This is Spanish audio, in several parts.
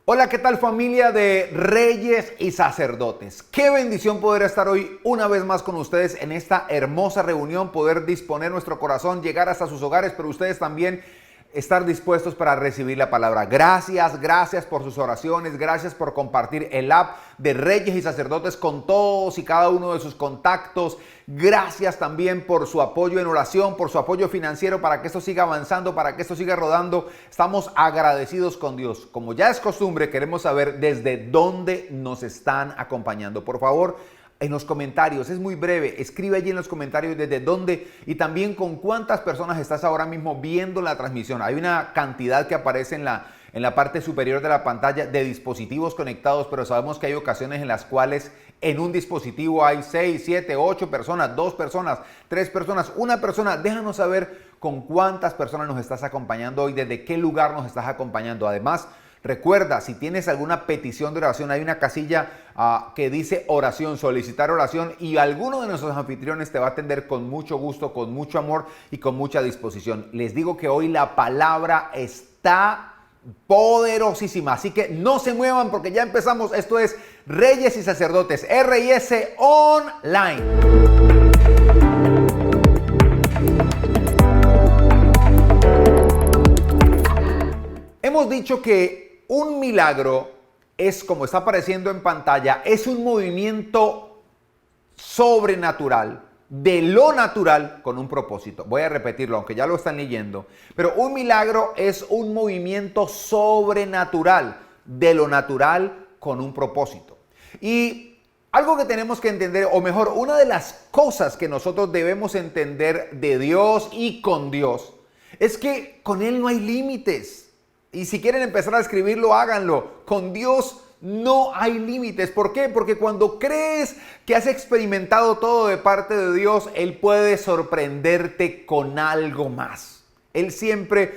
Hola, ¿qué tal familia de Reyes y Sacerdotes? Qué bendición poder estar hoy una vez más con ustedes en esta hermosa reunión, poder disponer nuestro corazón, llegar hasta sus hogares, pero ustedes también estar dispuestos para recibir la palabra. Gracias por sus oraciones, gracias por compartir el app de Reyes y Sacerdotes con todos y cada uno de sus contactos. Gracias también por su apoyo en oración, por su apoyo financiero para que esto siga avanzando, para que esto siga rodando. Estamos agradecidos con Dios. Como ya es costumbre, queremos saber desde dónde nos están acompañando. Por favor, en los comentarios, es muy breve, escribe allí en los comentarios desde dónde y también con cuántas personas estás ahora mismo viendo la transmisión. Hay una cantidad que aparece en la parte superior de la pantalla de dispositivos conectados, pero sabemos que hay ocasiones en las cuales en un dispositivo hay 6, 7, 8 personas, 2 personas, 3 personas, 1 persona. Déjanos saber con cuántas personas nos estás acompañando hoy, desde qué lugar nos estás acompañando. Además, recuerda, si tienes alguna petición de oración, hay una casilla que dice oración, solicitar oración, y alguno de nuestros anfitriones te va a atender con mucho gusto, con mucho amor y con mucha disposición. Les digo que hoy la palabra está poderosísima, así que no se muevan porque ya empezamos. Esto es Reyes y Sacerdotes, RIS Online. Hemos dicho que un milagro es, como está apareciendo en pantalla, es un movimiento sobrenatural, de lo natural con un propósito. Voy a repetirlo, aunque ya lo están leyendo. Pero un milagro es un movimiento sobrenatural, de lo natural con un propósito. Y algo que tenemos que entender, o mejor, una de las cosas que nosotros debemos entender de Dios y con Dios, es que con Él no hay límites. Y si quieren empezar a escribirlo, háganlo. Con Dios no hay límites. ¿Por qué? Porque cuando crees que has experimentado todo de parte de Dios, Él puede sorprenderte con algo más. Él siempre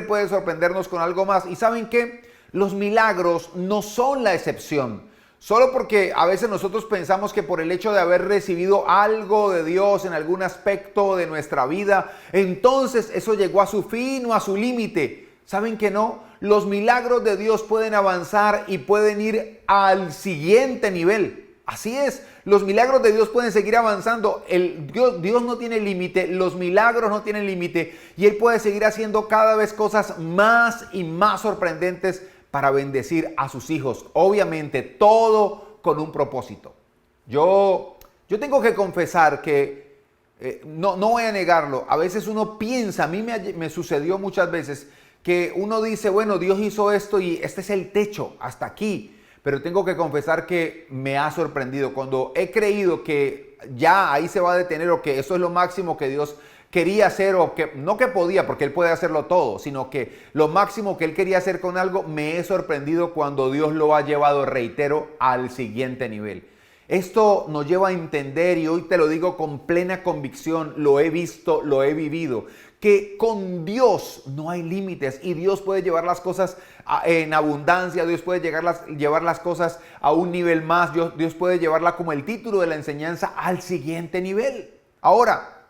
puede sorprendernos con algo más. ¿Y saben qué? Los milagros no son la excepción. Solo porque a veces nosotros pensamos que por el hecho de haber recibido algo de Dios en algún aspecto de nuestra vida, entonces eso llegó a su fin o a su límite. ¿Saben que no? Los milagros de Dios pueden avanzar y pueden ir al siguiente nivel. Así es, los milagros de Dios pueden seguir avanzando. Dios no tiene límite, los milagros no tienen límite y Él puede seguir haciendo cada vez cosas más y más sorprendentes para bendecir a sus hijos. Obviamente, todo con un propósito. Yo tengo que confesar que, no voy a negarlo, a veces uno piensa, a mí me sucedió muchas veces, que uno dice, bueno, Dios hizo esto y este es el techo, hasta aquí. Pero tengo que confesar que me ha sorprendido cuando he creído que ya ahí se va a detener o que eso es lo máximo que Dios quería hacer o que no que podía, porque Él puede hacerlo todo, sino que lo máximo que Él quería hacer con algo, me he sorprendido cuando Dios lo ha llevado, reitero, al siguiente nivel. Esto nos lleva a entender, y hoy te lo digo con plena convicción, lo he visto, lo he vivido, que con Dios no hay límites y Dios puede llevar las cosas en abundancia, Dios puede llevar las cosas a un nivel más, Dios puede llevarla, como el título de la enseñanza, al siguiente nivel. Ahora,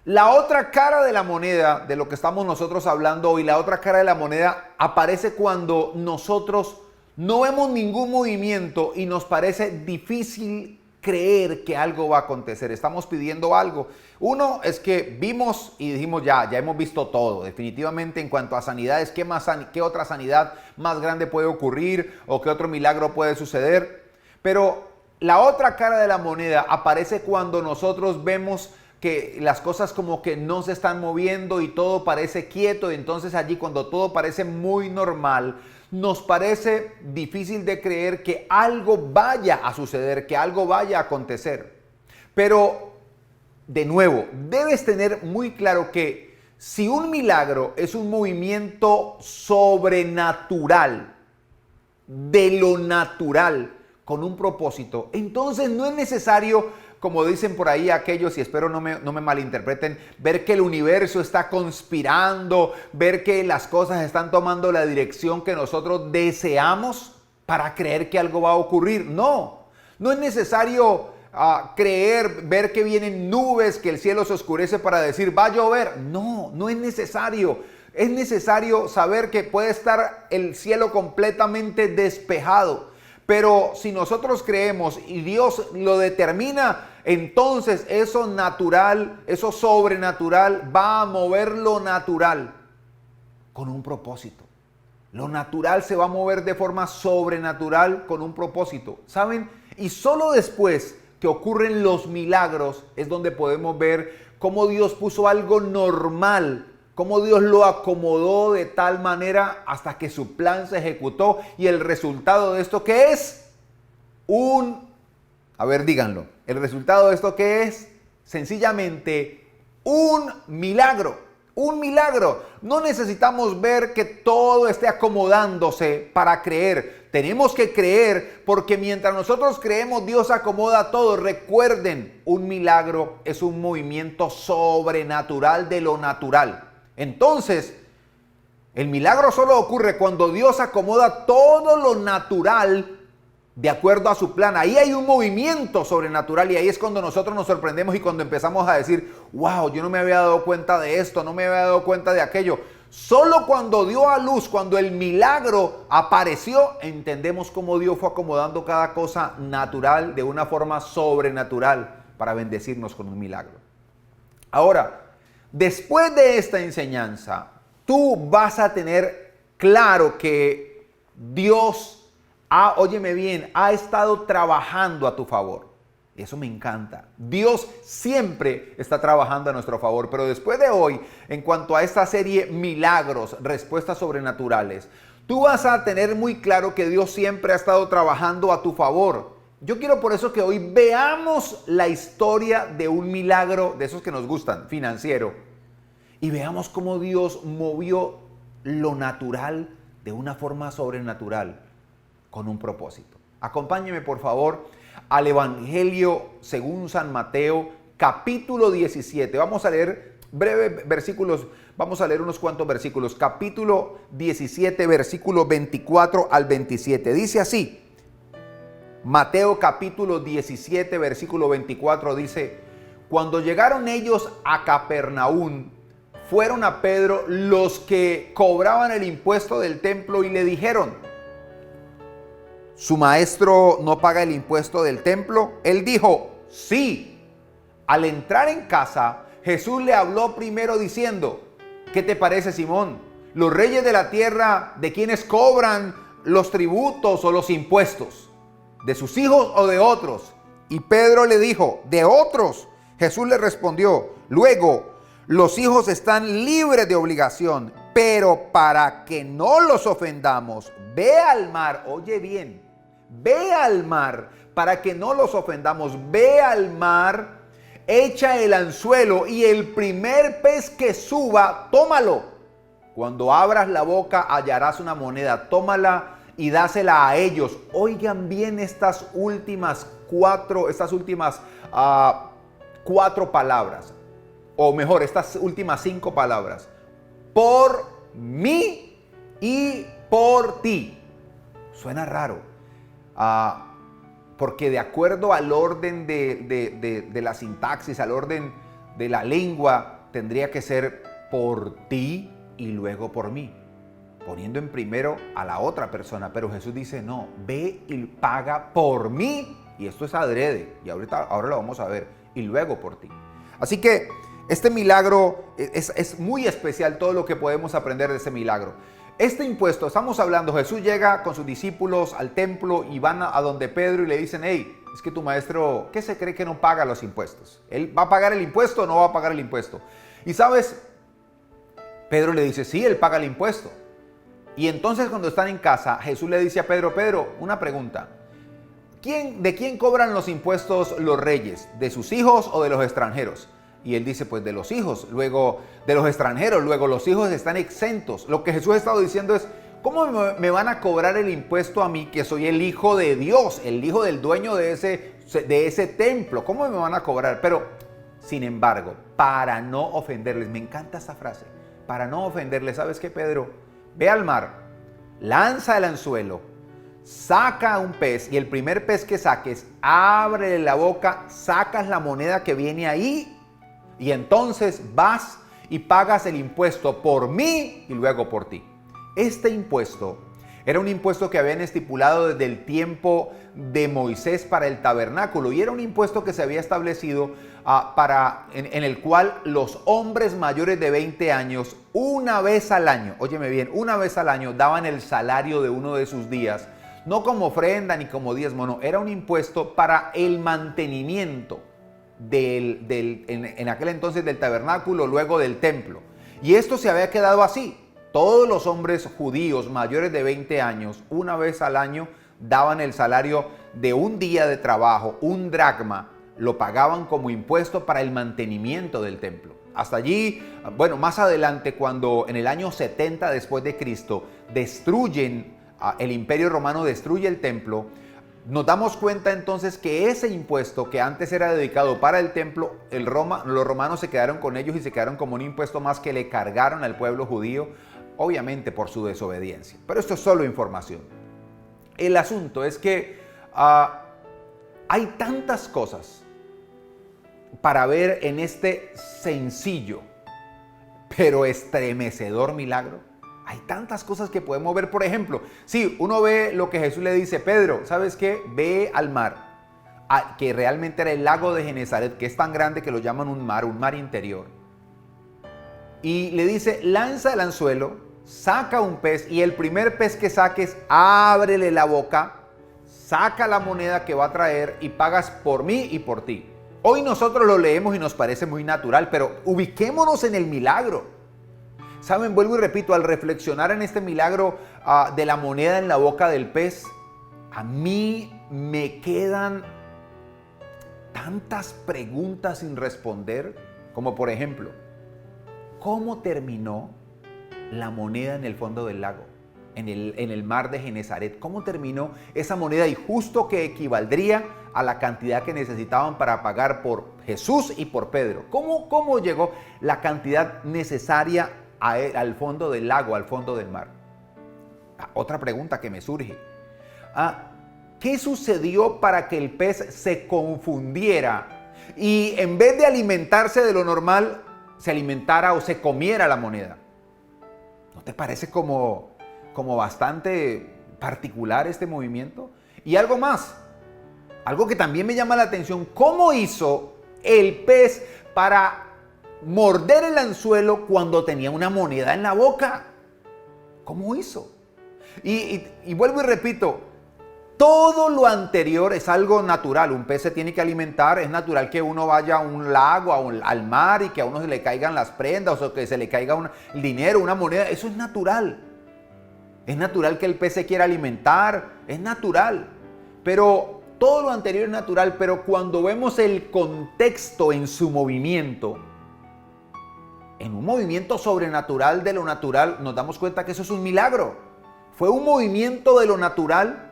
la otra cara de la moneda de lo que estamos nosotros hablando hoy, la otra cara de la moneda aparece cuando nosotros no vemos ningún movimiento y nos parece difícil creer que algo va a acontecer. Estamos pidiendo algo. Uno es que vimos y dijimos ya hemos visto todo. Definitivamente en cuanto a sanidades, ¿qué otra sanidad más grande puede ocurrir o qué otro milagro puede suceder? Pero la otra cara de la moneda aparece cuando nosotros vemos que las cosas como que no se están moviendo y todo parece quieto. Y entonces allí, cuando todo parece muy normal, nos parece difícil de creer que algo vaya a suceder, que algo vaya a acontecer. Pero, de nuevo, debes tener muy claro que si un milagro es un movimiento sobrenatural, de lo natural, con un propósito, entonces no es necesario, como dicen por ahí aquellos, y espero no me malinterpreten, ver que el universo está conspirando, ver que las cosas están tomando la dirección que nosotros deseamos para creer que algo va a ocurrir. No es necesario creer, ver que vienen nubes, que el cielo se oscurece para decir va a llover. No es necesario. Es necesario saber que puede estar el cielo completamente despejado. Pero si nosotros creemos y Dios lo determina, entonces eso natural, eso sobrenatural va a mover lo natural con un propósito. Lo natural se va a mover de forma sobrenatural con un propósito. ¿Saben? Y solo después que ocurren los milagros es donde podemos ver cómo Dios puso algo normal, cómo Dios lo acomodó de tal manera hasta que su plan se ejecutó. Y el resultado de esto, ¿qué es? Díganlo. El resultado de esto, ¿qué es? Sencillamente un milagro. Un milagro. No necesitamos ver que todo esté acomodándose para creer. Tenemos que creer porque mientras nosotros creemos, Dios acomoda todo. Recuerden, un milagro es un movimiento sobrenatural de lo natural. Entonces, el milagro solo ocurre cuando Dios acomoda todo lo natural de acuerdo a su plan. Ahí hay un movimiento sobrenatural y ahí es cuando nosotros nos sorprendemos y cuando empezamos a decir, wow, yo no me había dado cuenta de esto, no me había dado cuenta de aquello. Solo cuando dio a luz, cuando el milagro apareció, entendemos cómo Dios fue acomodando cada cosa natural de una forma sobrenatural para bendecirnos con un milagro. Ahora, después de esta enseñanza, tú vas a tener claro que Dios óyeme bien, ha estado trabajando a tu favor. Eso me encanta. Dios siempre está trabajando a nuestro favor. Pero después de hoy, en cuanto a esta serie Milagros, Respuestas Sobrenaturales, tú vas a tener muy claro que Dios siempre ha estado trabajando a tu favor. Yo quiero por eso que hoy veamos la historia de un milagro, de esos que nos gustan, financiero. Y veamos cómo Dios movió lo natural de una forma sobrenatural, con un propósito. Acompáñeme por favor al Evangelio según San Mateo, capítulo 17. Vamos a leer breves versículos, vamos a leer unos cuantos versículos. Capítulo 17, versículos 24 al 27. Dice así, Mateo capítulo 17, versículo 24 dice, cuando llegaron ellos a Capernaum, fueron a Pedro los que cobraban el impuesto del templo y le dijeron, ¿su maestro no paga el impuesto del templo? Él dijo, sí. Al entrar en casa, Jesús le habló primero diciendo, ¿qué te parece, Simón? ¿Los reyes de la tierra de quienes cobran los tributos o los impuestos? ¿De sus hijos o de otros? Y Pedro le dijo, de otros. Jesús le respondió, luego, los hijos están libres de obligación, pero para que no los ofendamos, ve al mar, oye bien, ve al mar, para que no los ofendamos, ve al mar, echa el anzuelo y el primer pez que suba, tómalo. Cuando abras la boca hallarás una moneda, tómala y dásela a ellos. Oigan bien estas últimas cuatro palabras, o mejor, estas últimas 5 palabras. Por mí y por ti. Suena raro. Porque de acuerdo al orden de la sintaxis, al orden de la lengua, tendría que ser por ti y luego por mí, poniendo en primero a la otra persona. Pero Jesús dice, no, ve y paga por mí, y esto es adrede, y ahora lo vamos a ver, y luego por ti. Así que este milagro es muy especial, todo lo que podemos aprender de este milagro. Este impuesto, estamos hablando, Jesús llega con sus discípulos al templo y van a donde Pedro y le dicen, hey, es que tu maestro, ¿qué se cree que no paga los impuestos? ¿Él va a pagar el impuesto o no va a pagar el impuesto? Y sabes, Pedro le dice, sí, él paga el impuesto. Y entonces cuando están en casa, Jesús le dice a Pedro, Pedro, una pregunta, ¿de quién cobran los impuestos los reyes? ¿De sus hijos o de los extranjeros? Y él dice, pues de los hijos, luego de los extranjeros, luego los hijos están exentos. Lo que Jesús ha estado diciendo es, ¿cómo me van a cobrar el impuesto a mí, que soy el hijo de Dios, el hijo del dueño de ese templo? ¿Cómo me van a cobrar? Pero, sin embargo, para no ofenderles, me encanta esta frase, para no ofenderles, ¿sabes qué, Pedro? Ve al mar, lanza el anzuelo, saca un pez y el primer pez que saques, ábrele la boca, sacas la moneda que viene ahí. Y entonces vas y pagas el impuesto por mí y luego por ti. Este impuesto era un impuesto que habían estipulado desde el tiempo de Moisés para el tabernáculo y era un impuesto que se había establecido en el cual los hombres mayores de 20 años una vez al año, óyeme bien, una vez al año daban el salario de uno de sus días, no como ofrenda ni como diezmo, no, era un impuesto para el mantenimiento en aquel entonces del tabernáculo, luego del templo. Y esto se había quedado así. Todos los hombres judíos mayores de 20 años, una vez al año, daban el salario de un día de trabajo, un dracma, lo pagaban como impuesto para el mantenimiento del templo. Hasta allí, bueno, más adelante, cuando en el año 70 después de Cristo destruyen, el Imperio Romano destruye el templo, nos damos cuenta entonces que ese impuesto que antes era dedicado para el templo, los romanos se quedaron con ellos y se quedaron como un impuesto más que le cargaron al pueblo judío, obviamente por su desobediencia. Pero esto es solo información. El asunto es que hay tantas cosas para ver en este sencillo, pero estremecedor milagro. Hay tantas cosas que podemos ver. Por ejemplo, si uno ve lo que Jesús le dice, Pedro, ¿sabes qué? Ve al mar, que realmente era el lago de Genesaret, que es tan grande que lo llaman un mar interior. Y le dice, lanza el anzuelo, saca un pez y el primer pez que saques, ábrele la boca, saca la moneda que va a traer y pagas por mí y por ti. Hoy nosotros lo leemos y nos parece muy natural, pero ubiquémonos en el milagro. Saben, vuelvo y repito, al reflexionar en este milagro de la moneda en la boca del pez, a mí me quedan tantas preguntas sin responder, como por ejemplo, ¿cómo terminó la moneda en el fondo del lago, en el mar de Genesaret? ¿Cómo terminó esa moneda y justo que equivaldría a la cantidad que necesitaban para pagar por Jesús y por Pedro? ¿Cómo llegó la cantidad necesaria al fondo del lago, al fondo del mar? Otra pregunta que me surge. ¿Qué sucedió para que el pez se confundiera y en vez de alimentarse de lo normal, se alimentara o se comiera la moneda? ¿No te parece como bastante particular este movimiento? Y algo más, algo que también me llama la atención, ¿cómo hizo el pez para morder el anzuelo cuando tenía una moneda en la boca? ¿Cómo hizo? Y vuelvo y repito, todo lo anterior es algo natural. Un pez se tiene que alimentar, es natural que uno vaya a un lago, al mar y que a uno se le caigan las prendas o que se le caiga el dinero, una moneda, eso es natural. Es natural que el pez se quiera alimentar, es natural. Pero todo lo anterior es natural, pero cuando vemos el contexto en su movimiento, en un movimiento sobrenatural de lo natural, nos damos cuenta que eso es un milagro. Fue un movimiento de lo natural,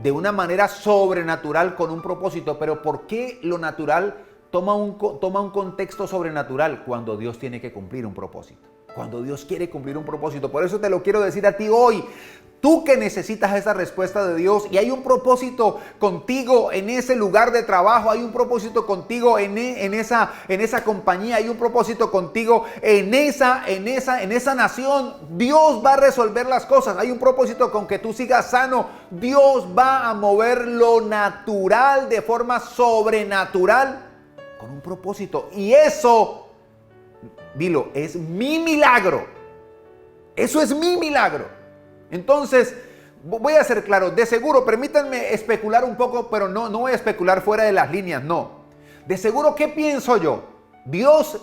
de una manera sobrenatural con un propósito. Pero ¿por qué lo natural toma un contexto sobrenatural? Cuando Dios tiene que cumplir un propósito. Cuando Dios quiere cumplir un propósito. Por eso te lo quiero decir a ti hoy. Tú que necesitas esa respuesta de Dios y hay un propósito contigo en ese lugar de trabajo, hay un propósito contigo en esa compañía, hay un propósito contigo en esa nación. Dios va a resolver las cosas. Hay un propósito con que tú sigas sano. Dios va a mover lo natural de forma sobrenatural con un propósito. Y eso, dilo, es mi milagro. Eso es mi milagro. Entonces, voy a ser claro, de seguro, permítanme especular un poco, pero no voy a especular fuera de las líneas, no. De seguro, ¿qué pienso yo? Dios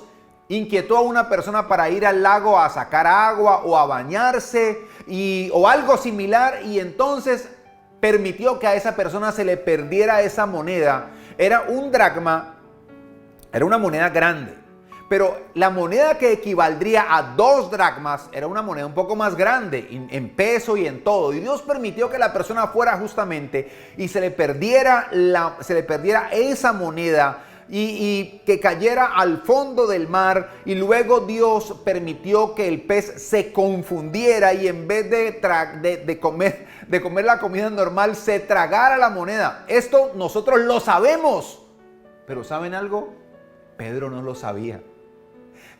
inquietó a una persona para ir al lago a sacar agua o a bañarse o algo similar, y entonces permitió que a esa persona se le perdiera esa moneda. Era un dracma, era una moneda grande. Pero la moneda que equivaldría a 2 dracmas era una moneda un poco más grande en peso y en todo. Y Dios permitió que la persona fuera justamente y se le perdiera esa moneda y que cayera al fondo del mar. Y luego Dios permitió que el pez se confundiera y en vez de comer la comida normal, se tragara la moneda. Esto nosotros lo sabemos. Pero ¿saben algo? Pedro no lo sabía.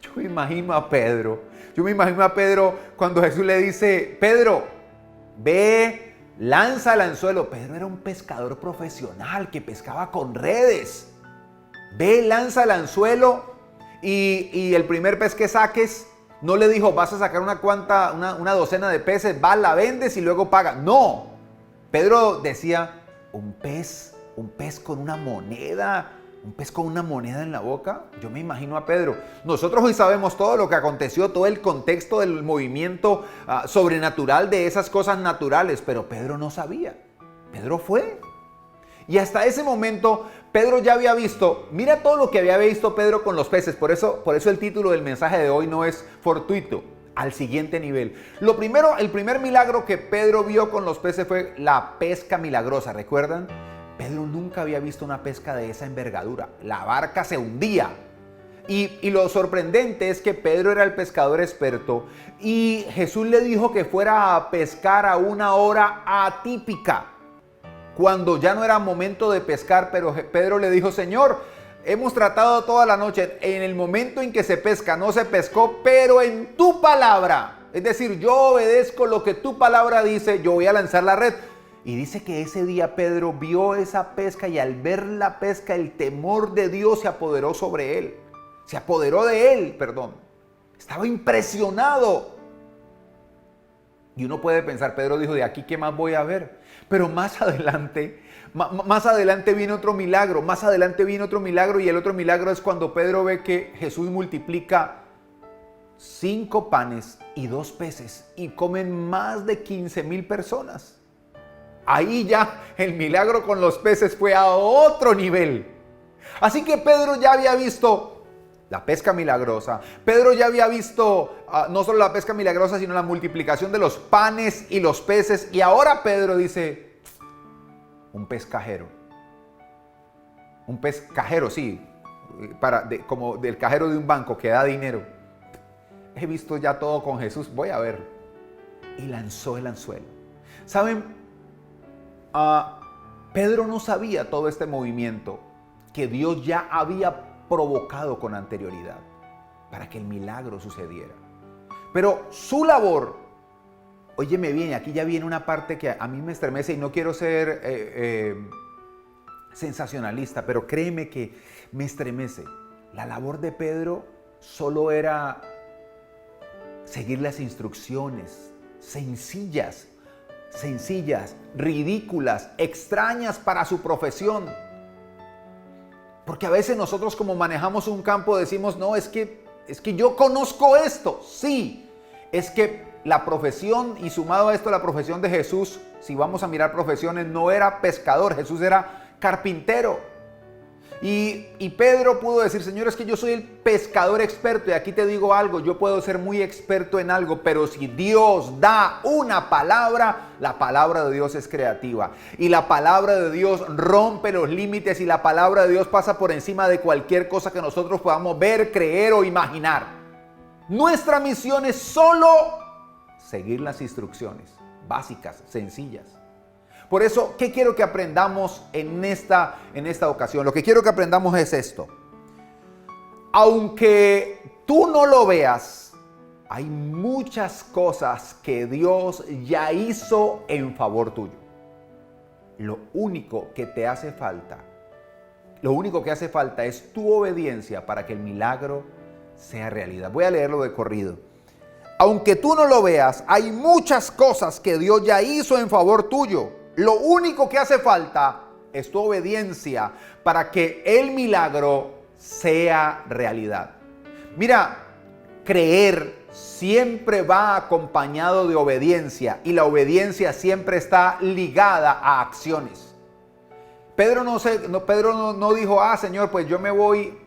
Yo me imagino a Pedro. Yo me imagino a Pedro cuando Jesús le dice, Pedro, ve, lanza el anzuelo. Pedro era un pescador profesional que pescaba con redes. Ve, lanza el anzuelo y el primer pez que saques, no le dijo, vas a sacar una docena de peces, vas, la vendes y luego pagas. No. Pedro decía, un pez con una moneda. Un pez con una moneda en la boca. Yo me imagino a Pedro. Nosotros hoy sabemos todo lo que aconteció, todo el contexto del movimiento sobrenatural de esas cosas naturales, pero Pedro no sabía. Pedro fue. Y hasta ese momento Pedro ya había visto, mira todo lo que había visto Pedro con los peces. Por eso el título del mensaje de hoy no es fortuito, al siguiente nivel. El primer milagro que Pedro vio con los peces fue la pesca milagrosa, ¿recuerdan? Pedro nunca había visto una pesca de esa envergadura. La barca se hundía. Y lo sorprendente es que Pedro era el pescador experto y Jesús le dijo que fuera a pescar a una hora atípica, cuando ya no era momento de pescar, pero Pedro le dijo, Señor, hemos tratado toda la noche, en el momento en que se pesca no se pescó, pero en tu palabra, es decir, yo obedezco lo que tu palabra dice, yo voy a lanzar la red. Y dice que ese día Pedro vio esa pesca y al ver la pesca el temor de Dios se apoderó sobre él. Se apoderó de él, perdón. Estaba impresionado. Y uno puede pensar, Pedro dijo, de aquí qué más voy a ver. Pero más adelante viene otro milagro. Más adelante viene otro milagro y el otro milagro es cuando Pedro ve que Jesús multiplica 5 panes y 2 peces y comen más de 15,000 personas. Ahí ya el milagro con los peces fue a otro nivel. Así que Pedro ya había visto la pesca milagrosa. Pedro ya había visto no solo la pesca milagrosa, sino la multiplicación de los panes y los peces. Y ahora Pedro dice, un pez cajero. Un pez cajero, sí, como del cajero de un banco que da dinero. He visto ya todo con Jesús, voy a ver. Y lanzó el anzuelo. ¿Saben? Pedro no sabía todo este movimiento que Dios ya había provocado con anterioridad para que el milagro sucediera. Pero su labor, óyeme bien, aquí ya viene una parte que a mí me estremece y no quiero ser sensacionalista, pero créeme que me estremece. La labor de Pedro solo era seguir las instrucciones sencillas, ridículas, extrañas para su profesión. Porque a veces nosotros como manejamos un campo decimos, no, es que yo conozco esto. Sí, es que la profesión y sumado a esto la profesión de Jesús, si vamos a mirar profesiones, no era pescador, Jesús era carpintero. Y Pedro pudo decir, Señor, es que yo soy el pescador experto y aquí te digo algo, yo puedo ser muy experto en algo, pero si Dios da una palabra, la palabra de Dios es creativa y la palabra de Dios rompe los límites y la palabra de Dios pasa por encima de cualquier cosa que nosotros podamos ver, creer o imaginar. Nuestra misión es solo seguir las instrucciones básicas, sencillas. Por eso, ¿qué quiero que aprendamos en esta ocasión? Lo que quiero que aprendamos es esto. Aunque tú no lo veas, hay muchas cosas que Dios ya hizo en favor tuyo. Lo único que hace falta es tu obediencia para que el milagro sea realidad. Voy a leerlo de corrido. Aunque tú no lo veas, hay muchas cosas que Dios ya hizo en favor tuyo. Lo único que hace falta es tu obediencia para que el milagro sea realidad. Mira, creer siempre va acompañado de obediencia y la obediencia siempre está ligada a acciones. Pedro no dijo, Señor, pues yo me voy,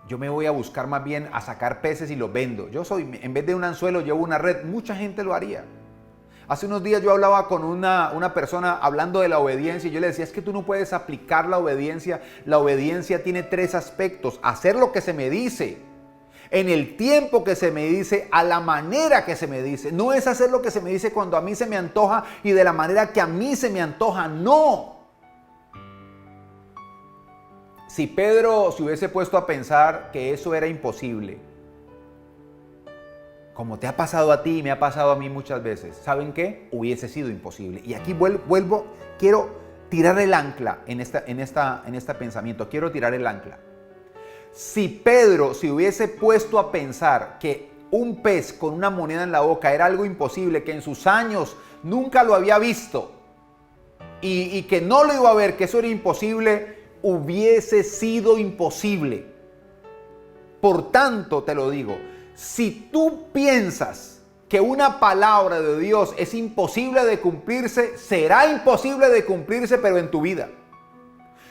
yo me voy a buscar más bien a sacar peces y los vendo. En vez de un anzuelo llevo una red. Mucha gente lo haría. Hace unos días yo hablaba con una persona hablando de la obediencia y yo le decía, es que tú no puedes aplicar la obediencia. La obediencia tiene 3 aspectos. Hacer lo que se me dice, en el tiempo que se me dice, a la manera que se me dice. No es hacer lo que se me dice cuando a mí se me antoja y de la manera que a mí se me antoja. No. Si Pedro se hubiese puesto a pensar que eso era imposible, como te ha pasado a ti y me ha pasado a mí muchas veces, ¿saben qué? Hubiese sido imposible. Y aquí vuelvo, quiero tirar el ancla en este pensamiento, quiero tirar el ancla. Si Pedro se hubiese puesto a pensar que un pez con una moneda en la boca era algo imposible, que en sus años nunca lo había visto y que no lo iba a ver, que eso era imposible, hubiese sido imposible. Por tanto, te lo digo, si tú piensas que una palabra de Dios es imposible de cumplirse, será imposible de cumplirse, pero en tu vida.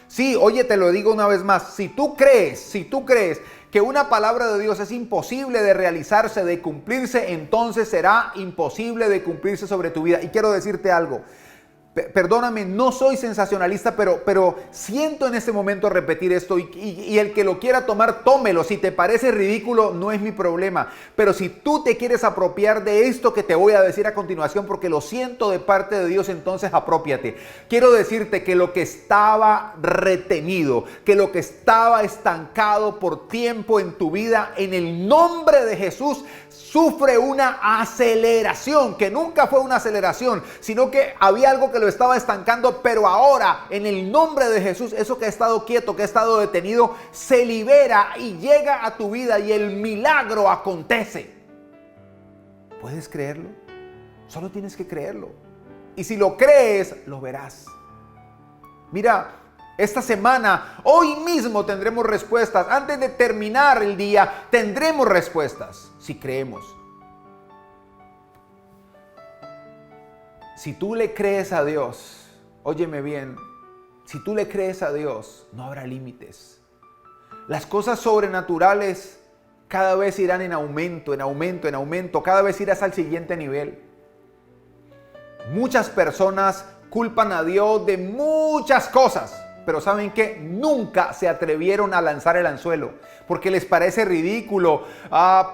Sí, oye, te lo digo una vez más, si tú crees que una palabra de Dios es imposible de realizarse, de cumplirse, entonces será imposible de cumplirse sobre tu vida. Y quiero decirte algo. Perdóname, no soy sensacionalista, pero siento en este momento repetir esto y el que lo quiera tomar, tómelo. Si te parece ridículo, no es mi problema. Pero si tú te quieres apropiar de esto que te voy a decir a continuación, porque lo siento de parte de Dios, entonces apropiate. Quiero decirte que lo que estaba retenido, que lo que estaba estancado por tiempo en tu vida, en el nombre de Jesús, sufre una aceleración, que nunca fue una aceleración, sino que había algo que lo estaba estancando, pero ahora, en el nombre de Jesús, eso que ha estado quieto, que ha estado detenido, se libera y llega a tu vida y el milagro acontece. ¿Puedes creerlo? Solo tienes que creerlo. Y si lo crees, lo verás. Mira, esta semana, hoy mismo tendremos respuestas. Antes de terminar el día, tendremos respuestas, si creemos. Si tú le crees a Dios, óyeme bien, si tú le crees a Dios, no habrá límites. Las cosas sobrenaturales cada vez irán en aumento, en aumento, en aumento. Cada vez irás al siguiente nivel. Muchas personas culpan a Dios de muchas cosas. Pero ¿saben qué? Nunca se atrevieron a lanzar el anzuelo, porque les parece ridículo,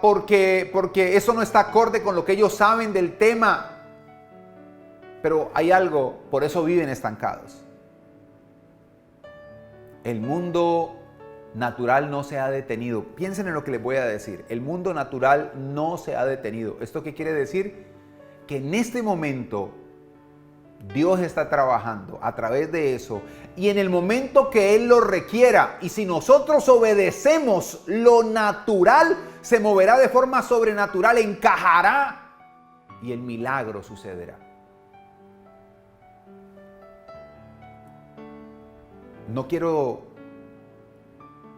porque eso no está acorde con lo que ellos saben del tema. Pero hay algo, por eso viven estancados. El mundo natural no se ha detenido. Piensen en lo que les voy a decir. El mundo natural no se ha detenido. ¿Esto qué quiere decir? Que en este momento Dios está trabajando a través de eso y en el momento que Él lo requiera, y si nosotros obedecemos, lo natural se moverá de forma sobrenatural, encajará y el milagro sucederá. No quiero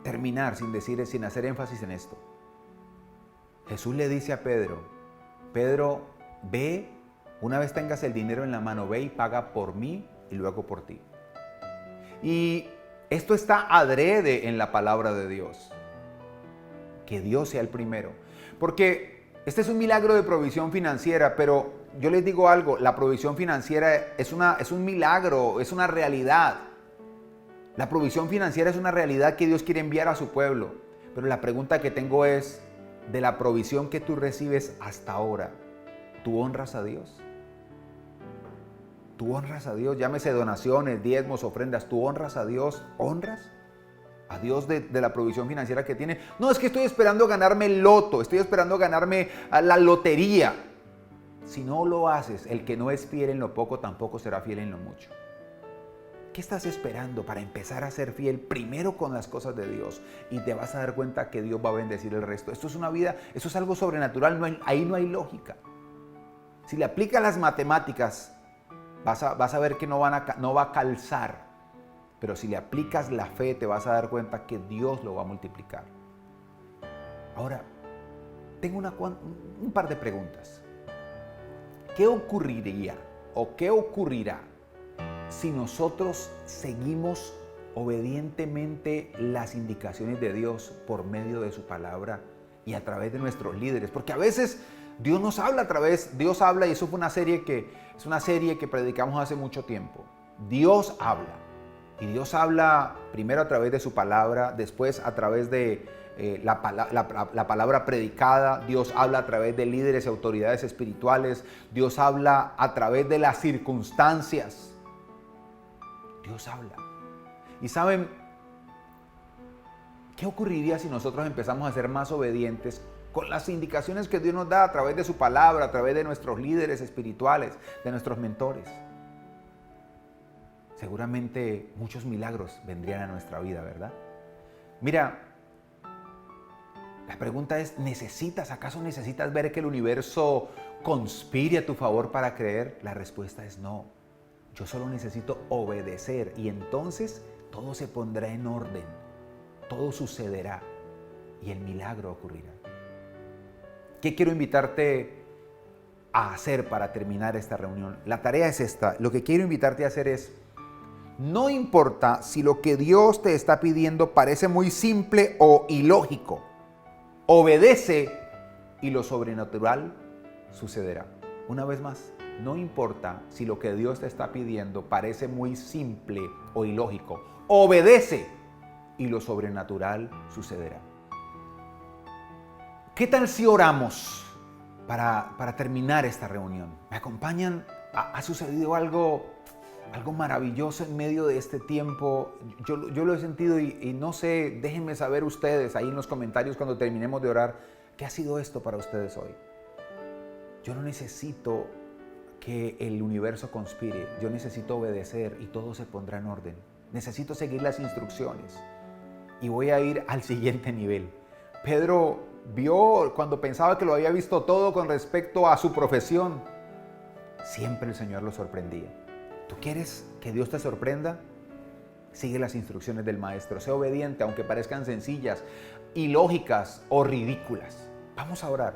terminar sin hacer énfasis en esto. Jesús le dice a Pedro, Pedro, ve. Una vez tengas el dinero en la mano, ve y paga por mí y luego por ti. Y esto está adrede en la palabra de Dios. Que Dios sea el primero. Porque este es un milagro de provisión financiera, pero yo les digo algo, la provisión financiera es un milagro, es una realidad. La provisión financiera es una realidad que Dios quiere enviar a su pueblo. Pero la pregunta que tengo es, de la provisión que tú recibes hasta ahora, ¿tú honras a Dios? ¿Tú honras a Dios? Llámese donaciones, diezmos, ofrendas. ¿Tú honras a Dios? ¿Honras a Dios de la provisión financiera que tiene? No, es que estoy esperando ganarme el loto, estoy esperando ganarme la lotería. Si no lo haces, el que no es fiel en lo poco tampoco será fiel en lo mucho. ¿Qué estás esperando para empezar a ser fiel primero con las cosas de Dios? Y te vas a dar cuenta que Dios va a bendecir el resto. Esto es una vida, esto es algo sobrenatural, ahí no hay lógica. Si le aplicas las matemáticas, vas a ver que no va a calzar. Pero si le aplicas la fe, te vas a dar cuenta que Dios lo va a multiplicar. Ahora, tengo un par de preguntas. ¿Qué ocurriría o qué ocurrirá si nosotros seguimos obedientemente las indicaciones de Dios por medio de su palabra y a través de nuestros líderes? Porque a veces Dios nos habla Dios habla, y eso fue es una serie que predicamos hace mucho tiempo. Dios habla, y Dios habla primero a través de su palabra, después a través de la palabra predicada. Dios habla a través de líderes y autoridades espirituales. Dios habla a través de las circunstancias. Dios habla. Y saben, ¿Qué ocurriría si nosotros empezamos a ser más obedientes con las indicaciones que Dios nos da a través de su palabra, a través de nuestros líderes espirituales, de nuestros mentores? Seguramente muchos milagros vendrían a nuestra vida, ¿verdad? Mira, la pregunta es, ¿acaso necesitas ver que el universo conspire a tu favor para creer? La respuesta es no. Yo solo necesito obedecer y entonces todo se pondrá en orden, todo sucederá y el milagro ocurrirá. ¿Qué quiero invitarte a hacer para terminar esta reunión? La tarea es esta. Lo que quiero invitarte a hacer es, no importa si lo que Dios te está pidiendo parece muy simple o ilógico, obedece y lo sobrenatural sucederá. Una vez más, no importa si lo que Dios te está pidiendo parece muy simple o ilógico, obedece y lo sobrenatural sucederá. ¿Qué tal si oramos para terminar esta reunión? ¿Me acompañan? ¿Ha sucedido algo maravilloso en medio de este tiempo? Yo lo he sentido y no sé, déjenme saber ustedes ahí en los comentarios cuando terminemos de orar, ¿qué ha sido esto para ustedes hoy? Yo no necesito que el universo conspire, yo necesito obedecer y todo se pondrá en orden. Necesito seguir las instrucciones y voy a ir al siguiente nivel. Pedro vio cuando pensaba que lo había visto todo con respecto a su profesión. Siempre el Señor lo sorprendía. ¿Tú quieres que Dios te sorprenda? Sigue las instrucciones del Maestro. Sé obediente, aunque parezcan sencillas, ilógicas o ridículas. Vamos a orar.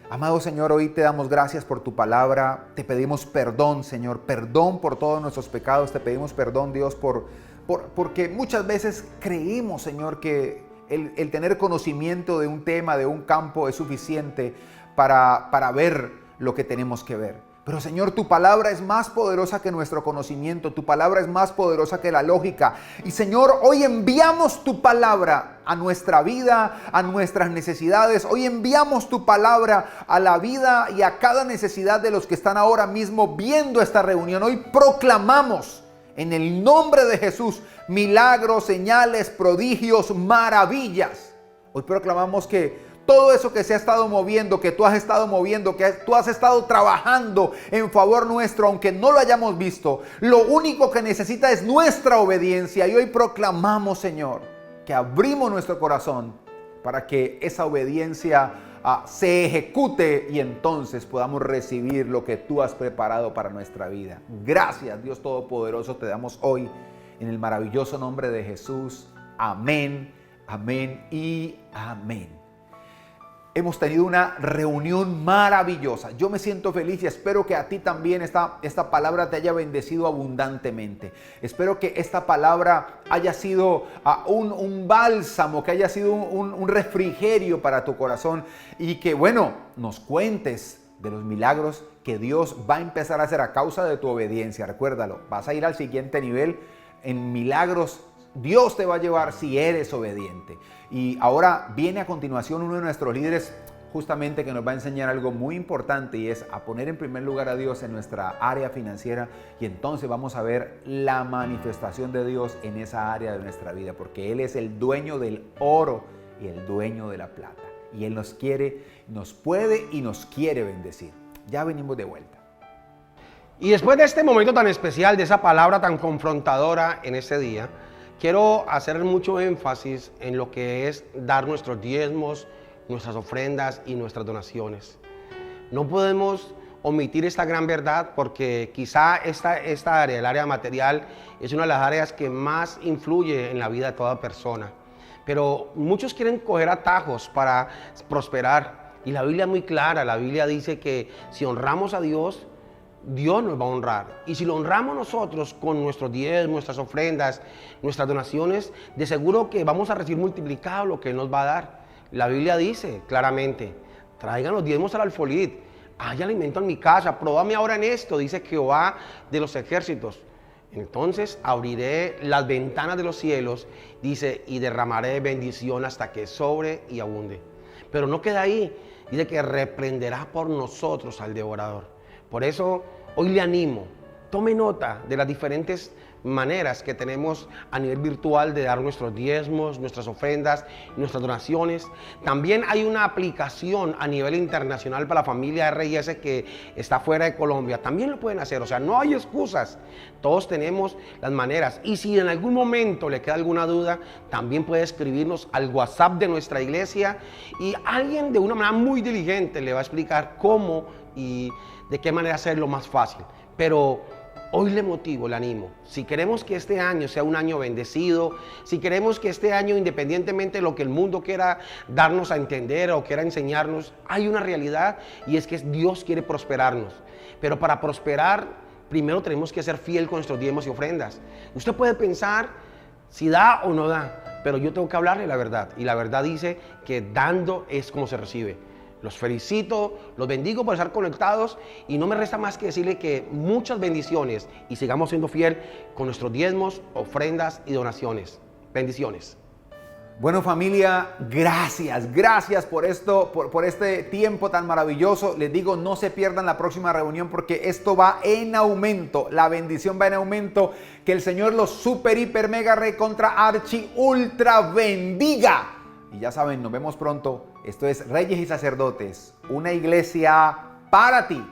Amado Señor, hoy te damos gracias por tu palabra. Te pedimos perdón, Señor. Perdón por todos nuestros pecados. Te pedimos perdón, Dios, porque muchas veces creemos, Señor, que el tener conocimiento de un tema, de un campo, es suficiente para ver lo que tenemos que ver. Pero Señor, tu palabra es más poderosa que nuestro conocimiento, tu palabra es más poderosa que la lógica. Y Señor, hoy enviamos tu palabra a nuestra vida, a nuestras necesidades. Hoy enviamos tu palabra a la vida y a cada necesidad de los que están ahora mismo viendo esta reunión. Hoy proclamamos en el nombre de Jesús milagros, señales, prodigios, maravillas. Hoy proclamamos que todo eso que se ha estado moviendo, que tú has estado moviendo, que tú has estado trabajando en favor nuestro, aunque no lo hayamos visto, lo único que necesita es nuestra obediencia. Y hoy proclamamos, Señor, que abrimos nuestro corazón para que esa obediencia se ejecute y entonces podamos recibir lo que tú has preparado para nuestra vida. Gracias, Dios Todopoderoso, te damos hoy en el maravilloso nombre de Jesús. Amén, amén y amén. Hemos tenido una reunión maravillosa. Yo me siento feliz y espero que a ti también esta palabra te haya bendecido abundantemente. Espero que esta palabra haya sido un bálsamo, que haya sido un refrigerio para tu corazón y que, bueno, nos cuentes de los milagros que Dios va a empezar a hacer a causa de tu obediencia. Recuérdalo, vas a ir al siguiente nivel en milagros. Dios te va a llevar si eres obediente. Y ahora viene a continuación uno de nuestros líderes justamente que nos va a enseñar algo muy importante y es a poner en primer lugar a Dios en nuestra área financiera y entonces vamos a ver la manifestación de Dios en esa área de nuestra vida porque Él es el dueño del oro y el dueño de la plata y Él nos quiere, nos puede y nos quiere bendecir. Ya venimos de vuelta. Y después de este momento tan especial, de esa palabra tan confrontadora en este día, quiero hacer mucho énfasis en lo que es dar nuestros diezmos, nuestras ofrendas y nuestras donaciones. No podemos omitir esta gran verdad porque quizá esta área, el área material, es una de las áreas que más influye en la vida de toda persona. Pero muchos quieren coger atajos para prosperar y la Biblia es muy clara. La Biblia dice que si honramos a Dios, Dios nos va a honrar. Y si lo honramos nosotros con nuestros diezmos, nuestras ofrendas, nuestras donaciones, de seguro que vamos a recibir multiplicado lo que Él nos va a dar. La Biblia dice claramente, traigan los diezmos al alfolí, hay alimento en mi casa, próbame ahora en esto, dice Jehová de los ejércitos. Entonces abriré las ventanas de los cielos, dice, y derramaré bendición hasta que sobre y abunde. Pero no queda ahí, dice que reprenderá por nosotros al devorador. Por eso hoy le animo, tome nota de las diferentes maneras que tenemos a nivel virtual de dar nuestros diezmos, nuestras ofrendas, nuestras donaciones. También hay una aplicación a nivel internacional para la familia RIS que está fuera de Colombia. También lo pueden hacer, o sea, no hay excusas. Todos tenemos las maneras. Y si en algún momento le queda alguna duda, también puede escribirnos al WhatsApp de nuestra iglesia y alguien de una manera muy diligente le va a explicar cómo y de qué manera hacerlo más fácil. Pero hoy le motivo, le animo. Si queremos que este año sea un año bendecido, si queremos que este año, independientemente de lo que el mundo quiera darnos a entender o quiera enseñarnos, hay una realidad y es que Dios quiere prosperarnos. Pero para prosperar, primero tenemos que ser fiel con nuestros diezmos y ofrendas. Usted puede pensar si da o no da, pero yo tengo que hablarle la verdad. Y la verdad dice que dando es como se recibe. Los felicito, los bendigo por estar conectados y no me resta más que decirle que muchas bendiciones y sigamos siendo fiel con nuestros diezmos, ofrendas y donaciones. Bendiciones. Bueno, familia, gracias por esto, por este tiempo tan maravilloso. Les digo, no se pierdan la próxima reunión porque esto va en aumento. La bendición va en aumento. Que el Señor los super, hiper, mega, recontra, archi, ultra bendiga. Y ya saben, nos vemos pronto. Esto es Reyes y Sacerdotes, una iglesia para ti.